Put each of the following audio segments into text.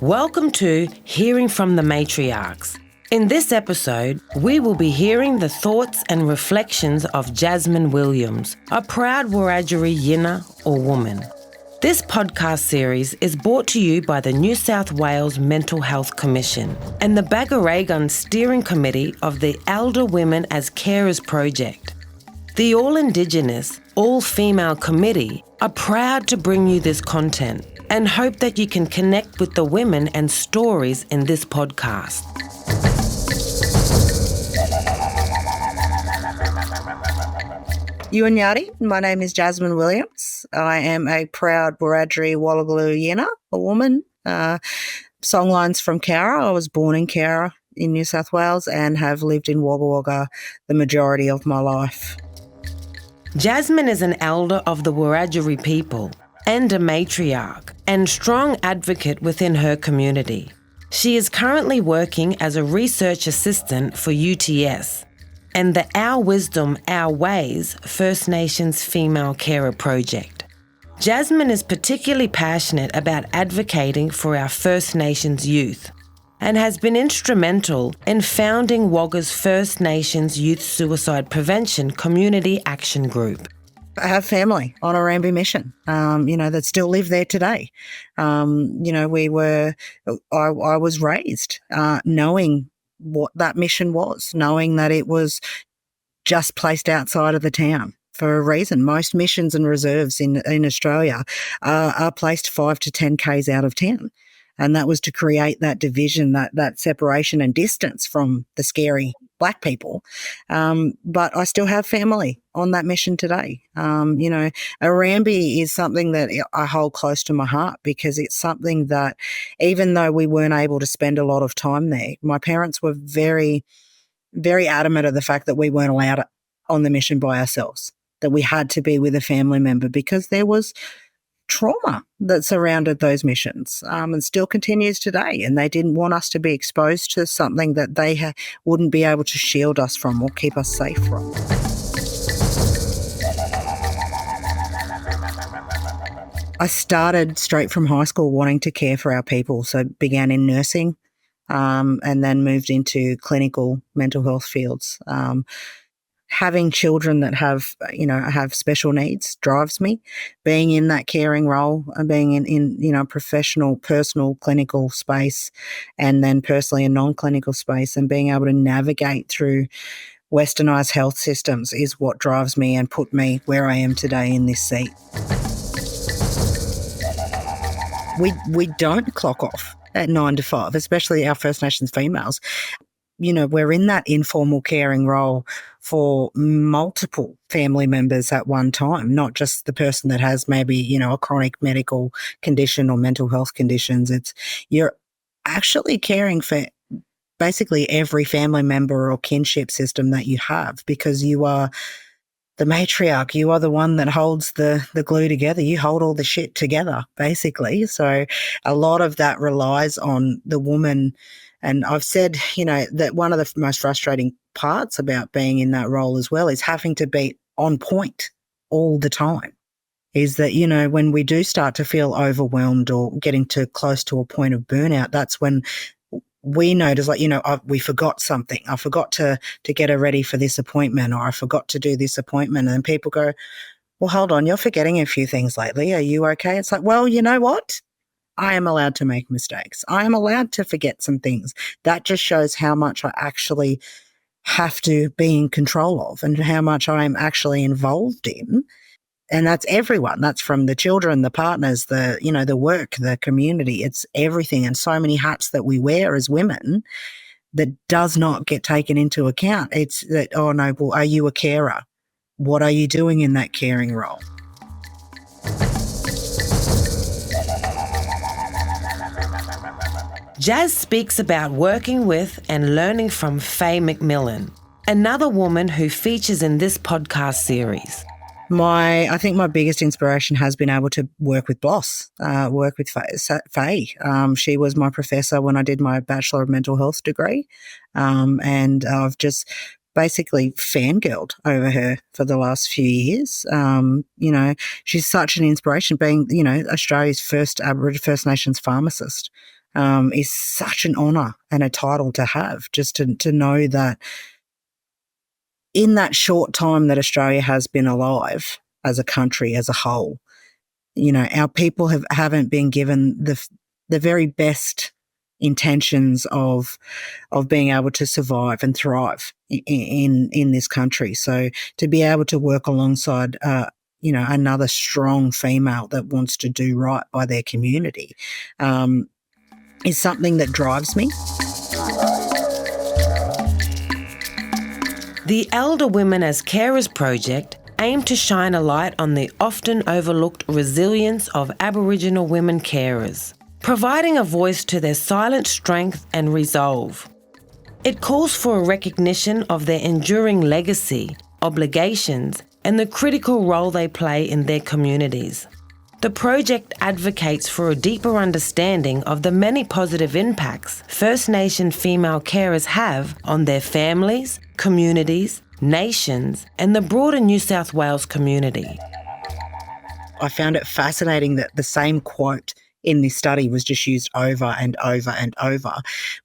Welcome to Hearing from the Matriarchs. In this episode, we will be hearing the thoughts and reflections of Jasmine Williams, a proud Wiradjuri Yinna or woman. This podcast series is brought to you by the New South Wales Mental Health Commission and the Bagaragan Steering Committee of the Elder Women as Carers Project. The all-Indigenous, all-female committee are proud to bring you this content and hope that you can connect with the women and stories in this podcast. Yuanyadi, my name is Jasmine Williams. I am a proud Wiradjuri Wallagaloo Yinna, a woman. Songlines from Cowra. I was born in Cowra in New South Wales and have lived in Wagga Wagga the majority of my life. Jasmine is an elder of the Wiradjuri people and a matriarch and strong advocate within her community. She is currently working as a research assistant for UTS and the Our Wisdom, Our Ways First Nations Female Carer Project. Jasmine is particularly passionate about advocating for our First Nations youth and has been instrumental in founding Wagga's First Nations Youth Suicide Prevention Community Action Group. I have family on Orambe Mission, that still live there today. I was raised knowing what that mission was, knowing that it was just placed outside of the town for a reason. Most missions and reserves in Australia are placed 5 to 10 k's out of town. And that was to create that division, that separation and distance from the scary Black people. But I still have family on that mission today. Orambe is something that I hold close to my heart because it's something that even though we weren't able to spend a lot of time there, my parents were very, very adamant of the fact that we weren't allowed on the mission by ourselves, that we had to be with a family member because there was trauma that surrounded those missions and still continues today. And they didn't want us to be exposed to something that they wouldn't be able to shield us from or keep us safe from. I started straight from high school wanting to care for our people. So began in nursing and then moved into clinical mental health fields. Having children that have special needs drives me. Being in that caring role and being in professional, personal, clinical space and then personally a non-clinical space and being able to navigate through westernised health systems is what drives me and put me where I am today in this seat. We don't clock off at 9 to 5, especially our First Nations females. We're in that informal caring role for multiple family members at one time, not just the person that has maybe, a chronic medical condition or mental health conditions. You're actually caring for basically every family member or kinship system that you have because you are the matriarch. You are the one that holds the glue together. You hold all the shit together, basically. So a lot of that relies on the woman. And I've said, that one of the most frustrating parts about being in that role as well is having to be on point all the time. Is that, when we do start to feel overwhelmed or getting too close to a point of burnout, that's when we notice, we forgot something. I forgot to get her ready for this appointment, or I forgot to do this appointment. And then people go, well, hold on, you're forgetting a few things lately. Are you okay? It's like, well, you know what? I am allowed to make mistakes. I am allowed to forget some things. That just shows how much I actually have to be in control of and how much I am actually involved in. And that's everyone. That's from the children, the partners, the work, the community. It's everything. And so many hats that we wear as women that does not get taken into account. It's that, oh no, well, are you a carer? What are you doing in that caring role? Jazz speaks about working with and learning from Faye McMillan, another woman who features in this podcast series. I think my biggest inspiration has been able to work with Bloss, work with Faye. She was my professor when I did my Bachelor of Mental Health degree. And I've just basically fangirled over her for the last few years. She's such an inspiration, being, Australia's first First Nations pharmacist. Is such an honour and a title to have, just to know that in that short time that Australia has been alive as a country, as a whole, our people haven't been given the very best intentions of being able to survive and thrive in this country. So to be able to work alongside another strong female that wants to do right by their community is something that drives me. The Elder Women as Carers project aimed to shine a light on the often overlooked resilience of Aboriginal women carers, providing a voice to their silent strength and resolve. It calls for a recognition of their enduring legacy, obligations, and the critical role they play in their communities. The project advocates for a deeper understanding of the many positive impacts First Nation female carers have on their families, communities, nations, and the broader New South Wales community. I found it fascinating that the same quote in this study was just used over and over and over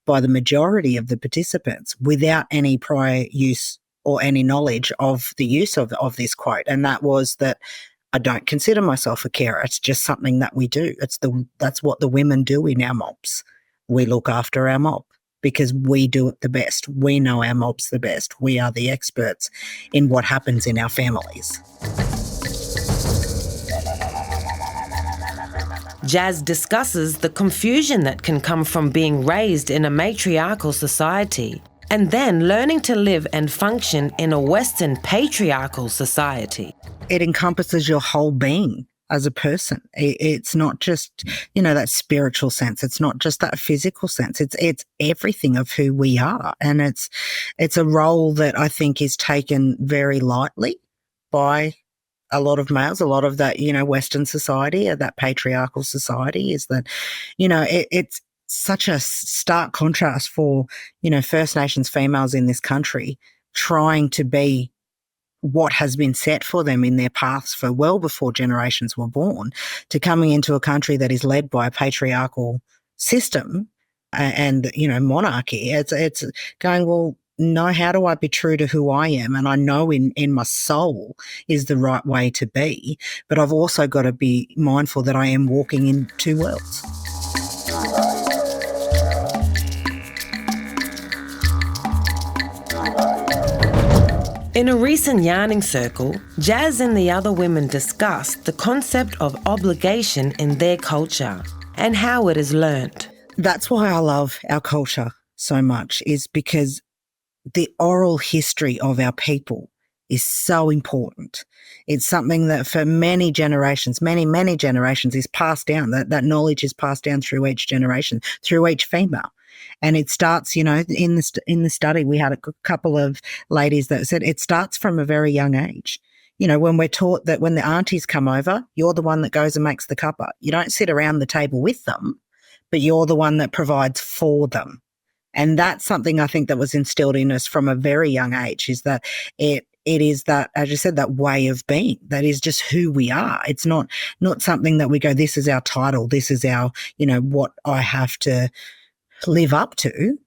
by the majority of the participants without any prior use or any knowledge of the use of this quote. And that was that I don't consider myself a carer. It's just something that we do. That's what the women do in our mobs. We look after our mob because we do it the best. We know our mobs the best. We are the experts in what happens in our families. Jazz discusses the confusion that can come from being raised in a matriarchal society and then learning to live and function in a Western patriarchal society. It encompasses your whole being as a person. It's not just, that spiritual sense. It's not just that physical sense. It's everything of who we are. And it's a role that I think is taken very lightly by a lot of males, a lot of that, Western society, that patriarchal society, is that, it's such a stark contrast for, First Nations females in this country trying to be what has been set for them in their paths for well before generations were born, to coming into a country that is led by a patriarchal system and monarchy. It's going, well, no, how do I be true to who I am? And I know in my soul is the right way to be, but I've also got to be mindful that I am walking in two worlds. In a recent yarning circle, Jazz and the other women discussed the concept of obligation in their culture and how it is learnt. That's why I love our culture so much, is because the oral history of our people is so important. It's something that for many generations, many generations is passed down. That knowledge is passed down through each generation, through each female. And it starts, in the study, we had a couple of ladies that said it starts from a very young age. When we're taught that when the aunties come over, you're the one that goes and makes the cuppa. You don't sit around the table with them, but you're the one that provides for them. And that's something I think that was instilled in us from a very young age, is that it is that, as you said, that way of being. That is just who we are. It's not something that we go, this is our title, this is our, what I have to live up to.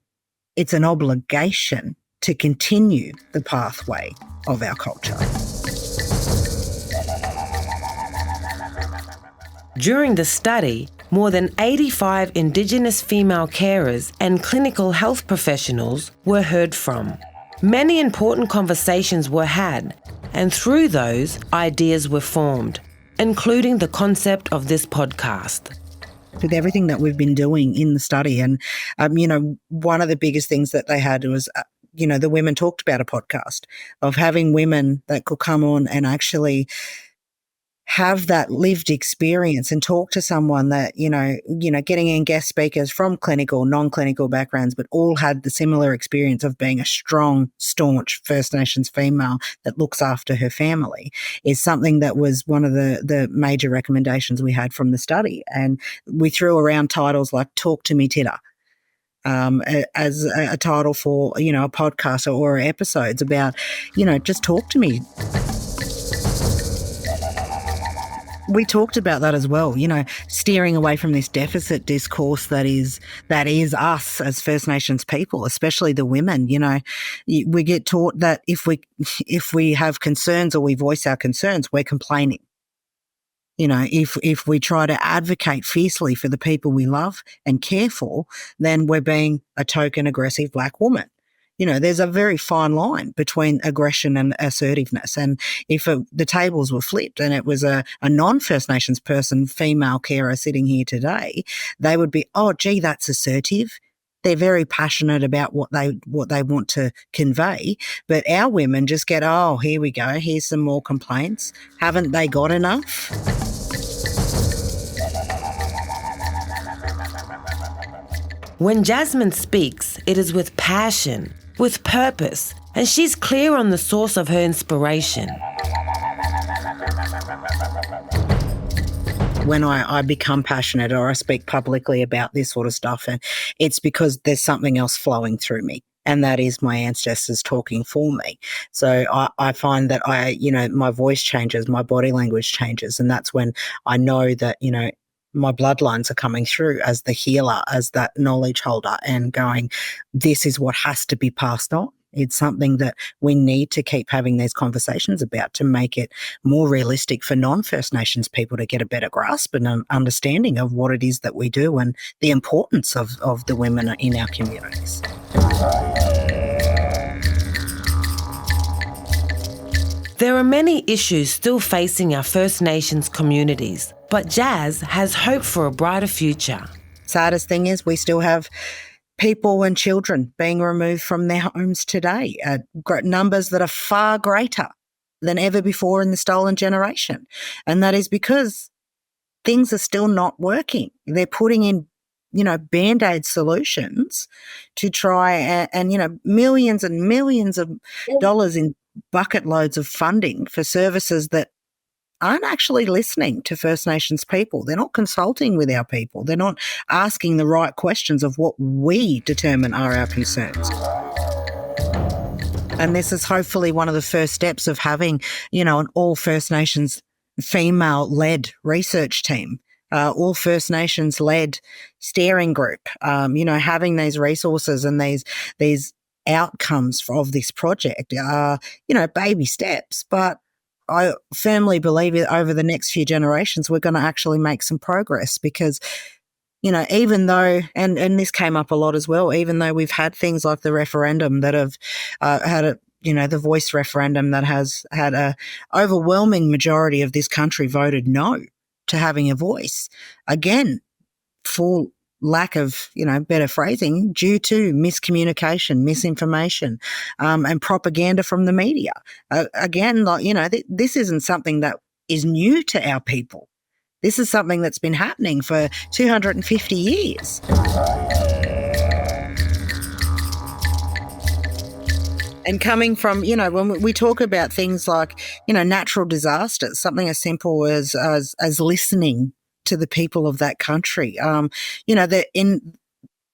It's an obligation to continue the pathway of our culture. During the study, more than 85 Indigenous female carers and clinical health professionals were heard from. Many important conversations were had, and through those, ideas were formed, including the concept of this podcast. With everything that we've been doing in the study, and, one of the biggest things that they had was, the women talked about a podcast of having women that could come on and actually have that lived experience and talk to someone that, getting in guest speakers from clinical, non-clinical backgrounds, but all had the similar experience of being a strong, staunch First Nations female that looks after her family, is something that was one of the major recommendations we had from the study. And we threw around titles like Talk to Me Titter, as a title for, a podcast or episodes about, just talk to me. We talked about that as well, steering away from this deficit discourse that is us as First Nations people, especially the women. We get taught that if we have concerns or we voice our concerns, we're complaining. If we try to advocate fiercely for the people we love and care for, then we're being a token aggressive Black woman. There's a very fine line between aggression and assertiveness. And if the tables were flipped and it was a non-First Nations person, female carer sitting here today, they would be, oh, gee, that's assertive. They're very passionate about what they want to convey. But our women just get, oh, here we go. Here's some more complaints. Haven't they got enough? When Jasmine speaks, it is with passion, with purpose, and she's clear on the source of her inspiration. When I become passionate or I speak publicly about this sort of stuff, and it's because there's something else flowing through me, and that is my ancestors talking for me. So I find that my voice changes, my body language changes, and that's when I know that, my bloodlines are coming through as the healer, as that knowledge holder, and going, this is what has to be passed on. It's something that we need to keep having these conversations about to make it more realistic for non-First Nations people to get a better grasp and an understanding of what it is that we do and the importance of the women in our communities. There are many issues still facing our First Nations communities, but Jazz has hope for a brighter future. Saddest thing is we still have people and children being removed from their homes today, numbers that are far greater than ever before in the stolen generation. And that is because things are still not working. They're putting in, Band-Aid solutions to try and millions and millions of dollars in bucket loads of funding for services that aren't actually listening to First Nations people. They're not consulting with our people. They're not asking the right questions of what we determine are our concerns. And this is hopefully one of the first steps of having, an all First Nations female-led research team, all First Nations-led steering group, having these resources and these outcomes of this project are, baby steps, but I firmly believe over the next few generations, we're going to actually make some progress because, even though, and this came up a lot as well, even though we've had things like the referendum that have had the voice referendum that has had a overwhelming majority of this country voted no to having a voice. Again, for lack of, better phrasing, due to miscommunication, misinformation, and propaganda from the media. Again, this isn't something that is new to our people. This is something that's been happening for 250 years. And coming from, when we talk about things like, natural disasters, something as simple as listening to the people of that country.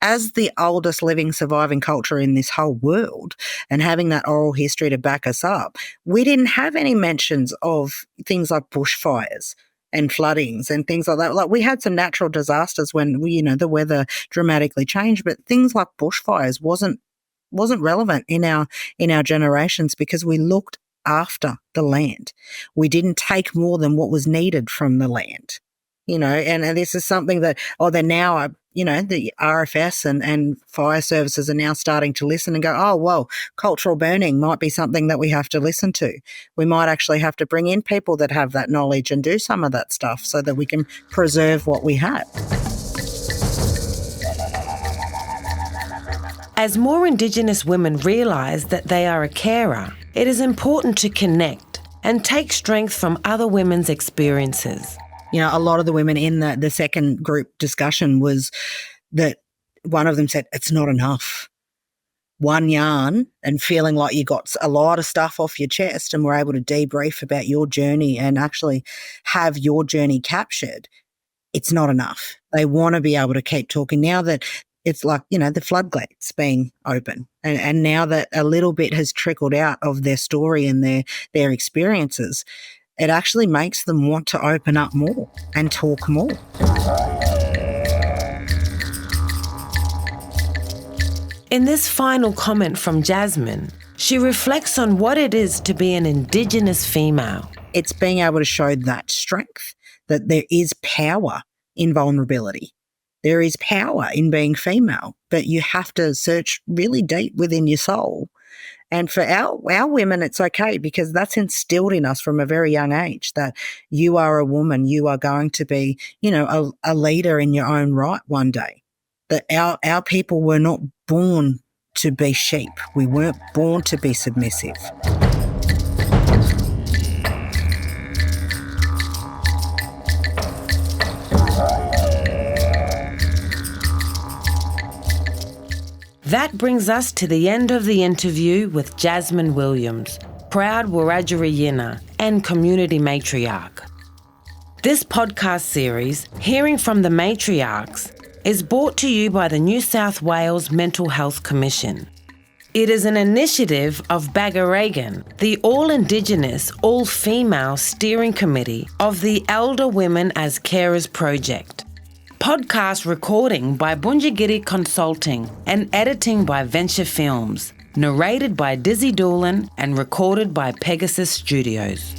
As the oldest living surviving culture in this whole world and having that oral history to back us up, we didn't have any mentions of things like bushfires and floodings and things like that. Like we had some natural disasters when the weather dramatically changed, but things like bushfires wasn't relevant in our generations because we looked after the land. We didn't take more than what was needed from the land. And this is something that, they're now, the RFS and fire services are now starting to listen and go, oh, well, cultural burning might be something that we have to listen to. We might actually have to bring in people that have that knowledge and do some of that stuff so that we can preserve what we have. As more Indigenous women realise that they are a carer, it is important to connect and take strength from other women's experiences. A lot of the women in the second group discussion was that one of them said, it's not enough. One yarn and feeling like you got a lot of stuff off your chest and were able to debrief about your journey and actually have your journey captured. It's not enough. They want to be able to keep talking now that it's like, the floodgates being open. And now that a little bit has trickled out of their story and their experiences, it actually makes them want to open up more and talk more. In this final comment from Jasmine, she reflects on what it is to be an Indigenous female. It's being able to show that strength, that there is power in vulnerability. There is power in being female, but you have to search really deep within your soul. And for our women, it's okay because that's instilled in us from a very young age that you are a woman, you are going to be, a leader in your own right one day. That our people were not born to be sheep. We weren't born to be submissive. That brings us to the end of the interview with Jasmine Williams, proud Wiradjuri Yinna and community matriarch. This podcast series, Hearing from the Matriarchs, is brought to you by the New South Wales Mental Health Commission. It is an initiative of Bagaragan, the all-Indigenous, all-female steering committee of the Elder Women as Carers project. Podcast recording by Bunjagiri Consulting and editing by Venture Films. Narrated by Dizzy Doolan and recorded by Pegasus Studios.